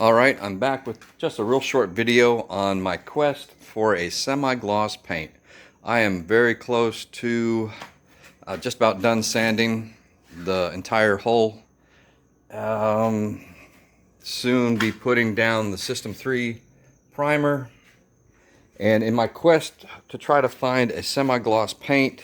Alright, I'm back with just a real short video on my quest for a semi-gloss paint. I am very close to just about done sanding the entire hull. Soon be putting down the System 3 primer. And in my quest to try to find a semi-gloss paint,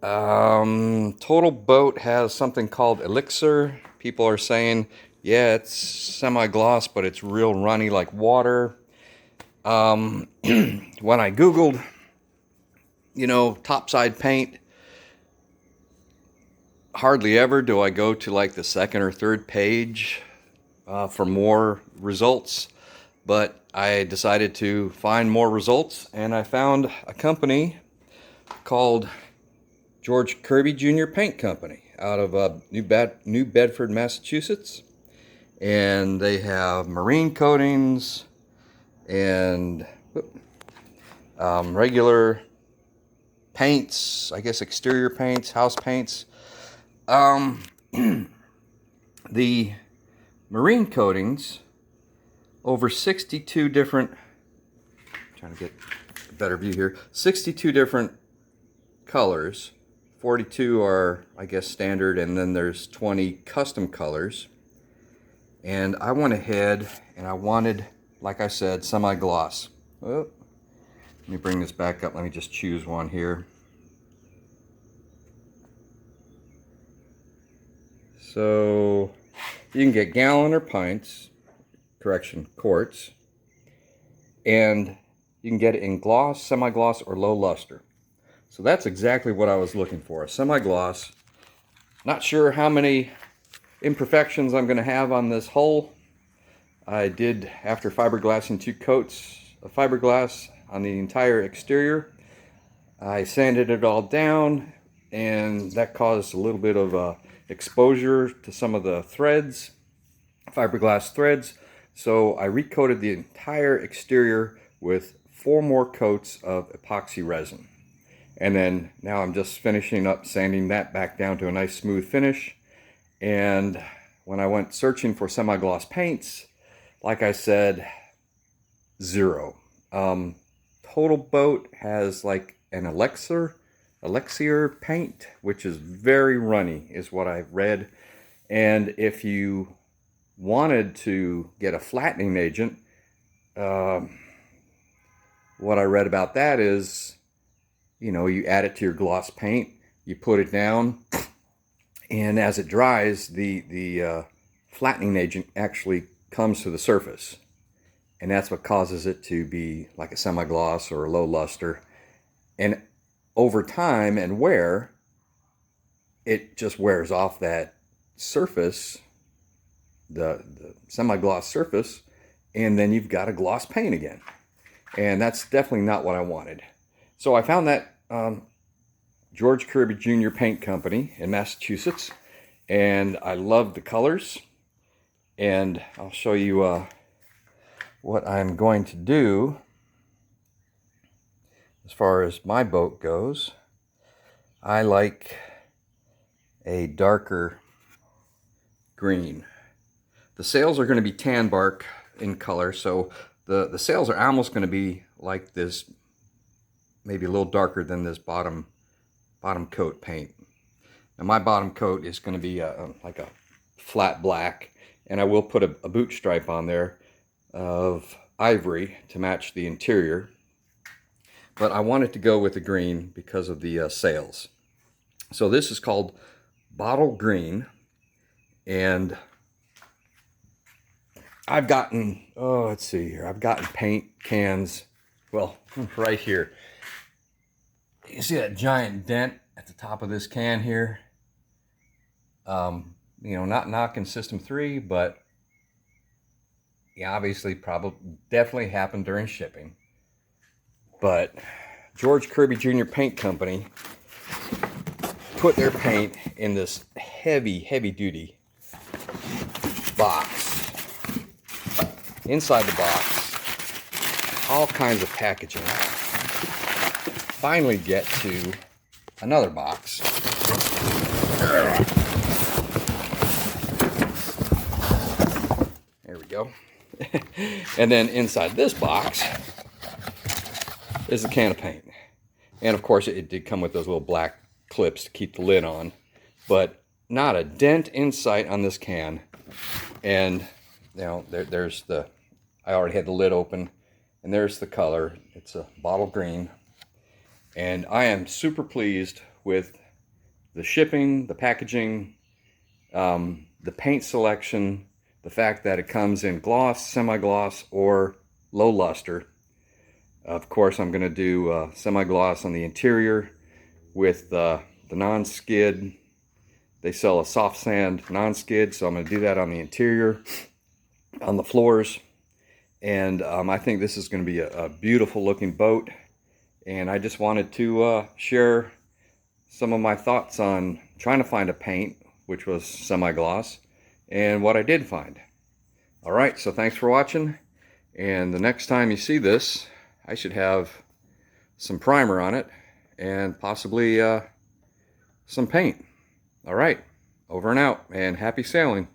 Total Boat has something called Elixir. People are saying, yeah, it's semi-gloss, but it's real runny like water. When I Googled, topside paint, hardly ever do I go to like the second or third page for more results. But I decided to find more results, and I found a company called George Kirby Jr. Paint Company out of New Bedford, Massachusetts. And they have marine coatings and regular paints, I guess exterior paints, house paints. The marine coatings, over 62 different, trying to get a better view here, 62 different colors. 42 are, I guess, standard, and then there's 20 custom colors. And I went ahead and I wanted, like I said, semi-gloss. Oh, let me bring this back up. Let me just choose one here. So you can get gallon or pints, quarts, and you can get it in gloss, semi-gloss, or low luster. So that's exactly what I was looking for, a semi-gloss. Not sure how many imperfections I'm going to have on this hull. I did, after fiberglassing 2 coats of fiberglass on the entire exterior, I sanded it all down, and that caused a little bit of exposure to some of the threads, fiberglass threads. So I recoated the entire exterior with 4 more coats of epoxy resin. And then now I'm just finishing up sanding that back down to a nice smooth finish. And when I went searching for semi-gloss paints, like I said, 0. Total Boat has like an elixir paint, which is very runny, is what I've read. And if you wanted to get a flattening agent, what I read about that is, you add it to your gloss paint, you put it down, and as it dries, the flattening agent actually comes to the surface. And that's what causes it to be like a semi-gloss or a low luster. And over time and wear, it just wears off that surface, the semi-gloss surface, and then you've got a gloss paint again. And that's definitely not what I wanted. So I found that George Kirby Jr. Paint Company in Massachusetts, and I love the colors. And I'll show you what I'm going to do as far as my boat goes. I like a darker green. The sails are going to be tan bark in color, so the sails are almost going to be like this, maybe a little darker than this bottom coat paint. Now my bottom coat is going to be like a flat black, and I will put a boot stripe on there of ivory to match the interior. But I wanted to go with the green because of the sails. So this is called Bottle Green, and I've gotten, let's see here, I've gotten paint cans, well, right here. You see that giant dent at the top of this can here? Not knocking System 3, but yeah, obviously, definitely happened during shipping. But George Kirby Jr. Paint Company put their paint in this heavy duty box. Inside the box, all kinds of packaging. Finally get to another box. go. And then inside this box is a can of paint. And of course it did come with those little black clips to keep the lid on, but not a dent in sight on this can. And you know, there's the, I already had the lid open, and there's the color. It's a bottle green. And I am super pleased with the shipping, the packaging, the paint selection, the fact that it comes in gloss, semi-gloss, or low luster. Of course, I'm going to do semi-gloss on the interior with the non-skid. They sell a soft sand non-skid, so I'm going to do that on the interior, on the floors. And I think this is going to be a beautiful looking boat. And I just wanted to share some of my thoughts on trying to find a paint, which was semi-gloss, and what I did find. All right, so thanks for watching. And the next time you see this, I should have some primer on it and possibly some paint. All right, over and out, and happy sailing.